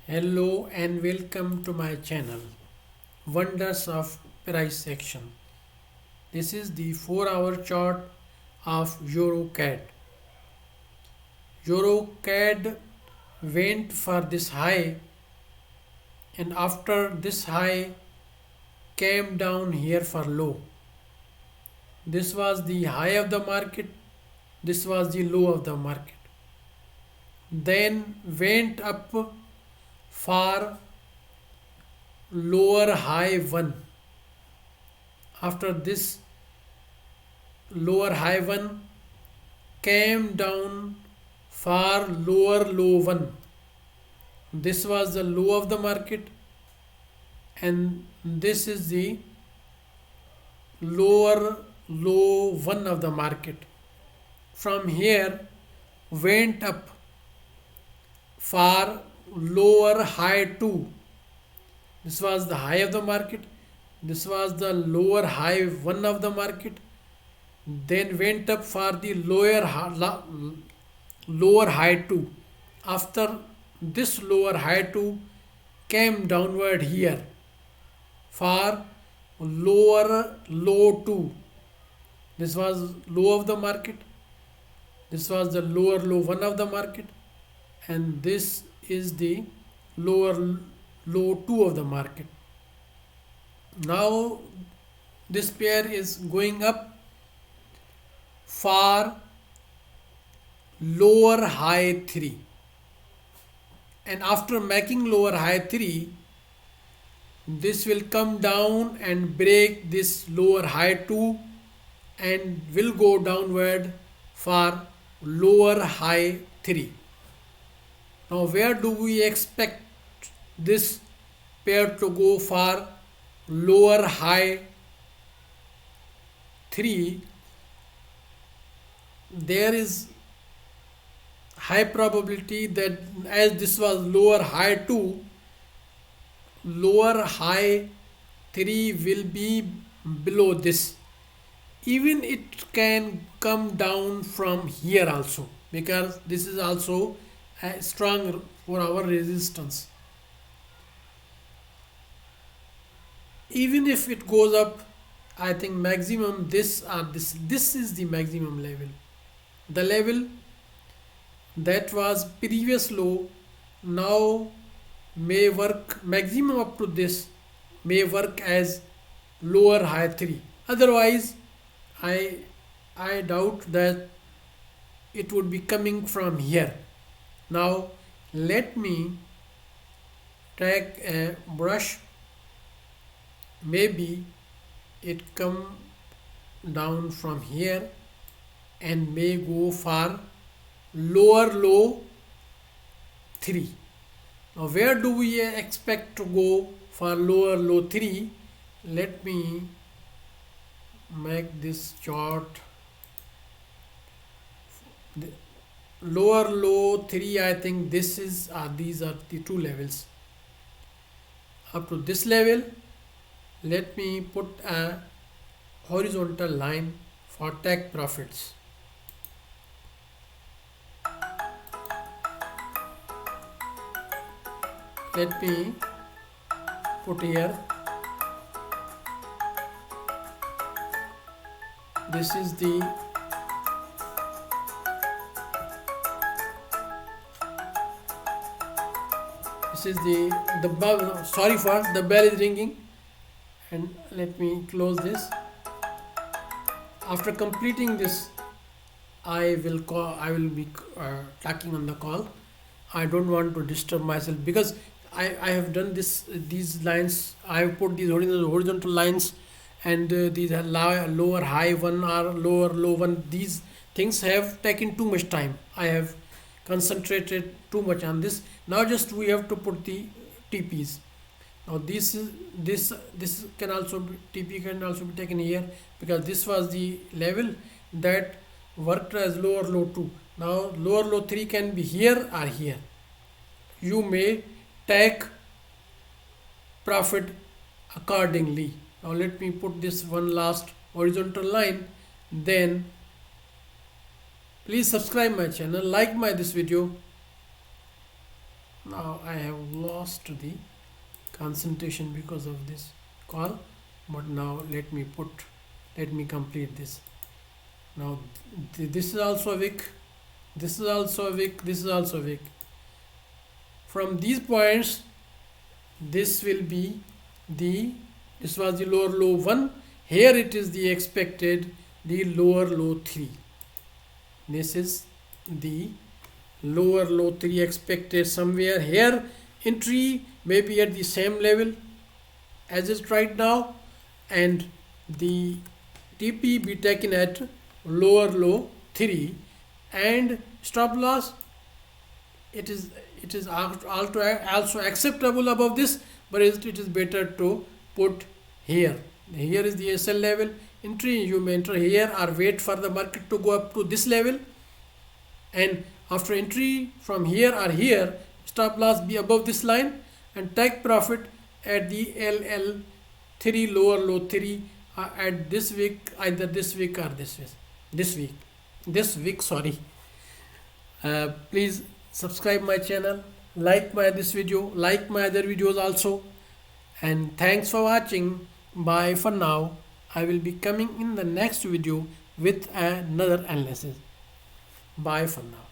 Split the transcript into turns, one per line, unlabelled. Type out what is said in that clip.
Hello and welcome to my channel Wonders of Price Action. This is the 4-hour chart of EURCAD. EURCAD went for this high and after this high came down here for low. This was the high of the market, this was the low of the market. Then went up for lower high 1. After this lower high 1 came down for lower low 1. This was the low of the market and this is the lower low 1 of the market. From here went up for lower high 2. This was the high of the market, this was the lower high 1 of the market, then went up for the lower high 2. After this lower high 2 came downward here for lower low 2. This was low of the market, this was the lower low 1 of the market, and this is the lower low 2 of the market. Now this pair is going up for lower high 3, and after making lower high 3 this will come down and break this lower high 2 and will go downward for lower high 3. Now where do we expect this pair to go for lower high 3? There is high probability that as this was lower high 2, lower high 3 will be below this. Even it can come down from here also, because this is also a strong for our resistance. Even if it goes up, I think maximum this is the maximum level. The level that was previous low now may work, maximum up to this may work as lower high 3. Otherwise I doubt that it would be coming from here. Now let me take a brush, maybe it come down from here and may go for lower low 3. Now where do we expect to go for lower low 3? Let me make this chart. The lower low 3, I think this is these are the two levels. Up to this level, let me put a horizontal line for take profits. Let me put here, this is the bell. Sorry for the bell is ringing, and let me close this. After completing this, I will be talking on the call. I don't want to disturb myself because I have done these lines. I have put these horizontal lines, and these are lower high 1 or lower low 1. These things have taken too much time. I have concentrated too much on this. Now just we have to put the TPs. Now this can also be, TP can also be taken here, because this was the level that worked as lower low 2. Now lower low 3 can be here or here. You may take profit accordingly. Now let me put this one last horizontal line. Then please subscribe my channel, like this video. Now I have lost the concentration because of this call, but now let me complete this. Now this is also a wick, this is also a wick, this is also a wick. From these points, this will be the, this was the lower low 1, here it is the expected the lower low 3. This is the lower low 3 expected somewhere here. Entry may be at the same level as it right now, and the TP be taken at lower low 3, and stop loss, it is also acceptable above this, but it is better to put here. Here is the SL level. Entry, you may enter here or wait for the market to go up to this level, and after entry from here or here, stop loss be above this line, and take profit at the LL3 lower low 3 at this week, either this week or this week, sorry. Please subscribe my channel, like my this video, like my other videos also, and thanks for watching. Bye for now. I will be coming in the next video with another analysis. Bye for now.